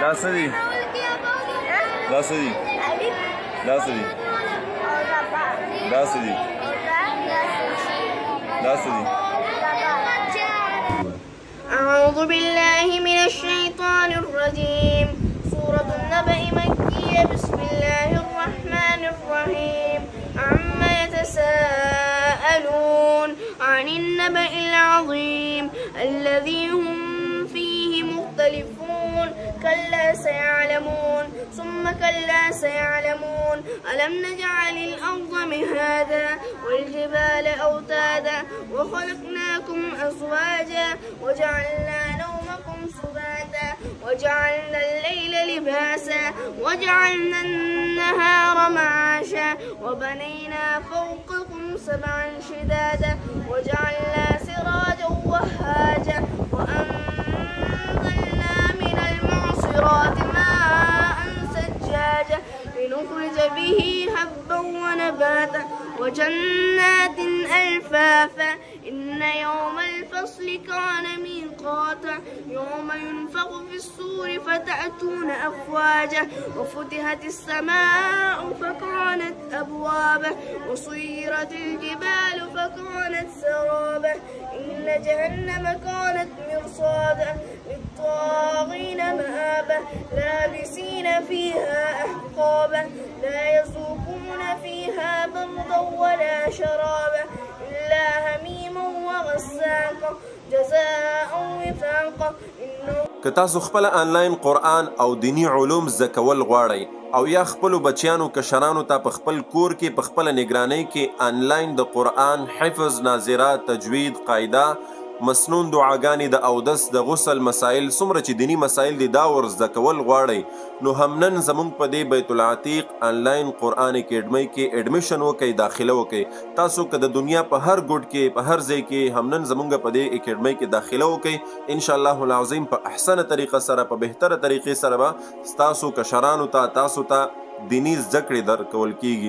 دا څه دي؟ دا څه دي؟ دا څه دي؟ دا څه دي؟ دا څه دي؟ أعوذ بالله من الشيطان الرجيم. سورة النبأ مكية. بسم الله الرحمن الرحيم. عما يتساءلون عن النبأ العظيم الذي هم فيه مختلفون. كلا سيعلمون ثم كلا سيعلمون. ألم نجعل الأرض مهادا والجبال أوتادا وخلقناكم أزواجا وجعلنا نومكم سباتا وجعلنا الليل لباسا وجعلنا النهار معاشا وبنينا فوقكم سبعا شدادا وجعلنا سراجا وهاجا وأنزلنا من المعصرات ماء ثجاجا لنخرج به حبا ونباتا وجنات ألفافا. إن يوم الفصل كان ميقاتا. يوم ينفخ في الصور فتأتون أفواجا وفتحت السماء فكانت أبوابا وسيرت الجبال فكانت سرابا. إن جهنم كانت مرصادا للطاغين مآبا لابسين فيها أحقابا لا يذوقون فيها بردا ولا شرابا إلا هميما وغساقا جزاء وفاقا. که تاسو خپل آنلاین قرآن او دینی علوم زده کول غواړئ او یا خپلو بچیانو کشرانو ته په خپل کور کې په خپله نګرانۍ کې آنلاین د قرآن حفظ، ناظره، تجوید، قاعده، مسنون دعاګانې، د اودس، د غسل مسائل، څومره چې دینی مسائل دي دا ور زده کول غواړئ نو همنن زموږ په دې بیت العتیق آنلاین قرآن اکیډمۍ کې اډمیشن وکئ، داخله وکئ. تاسو که د دنیا په هر ګوټ کې په هر ځای کې همنن زموږ په دې اکیډمۍ کې داخله وکئ. انشاءالله العظیم په احسنه طریقه سره په بهتره طریقې سره به ستاسو کشرانو ته تاسو ته دیني زده کړې درکول کیږي.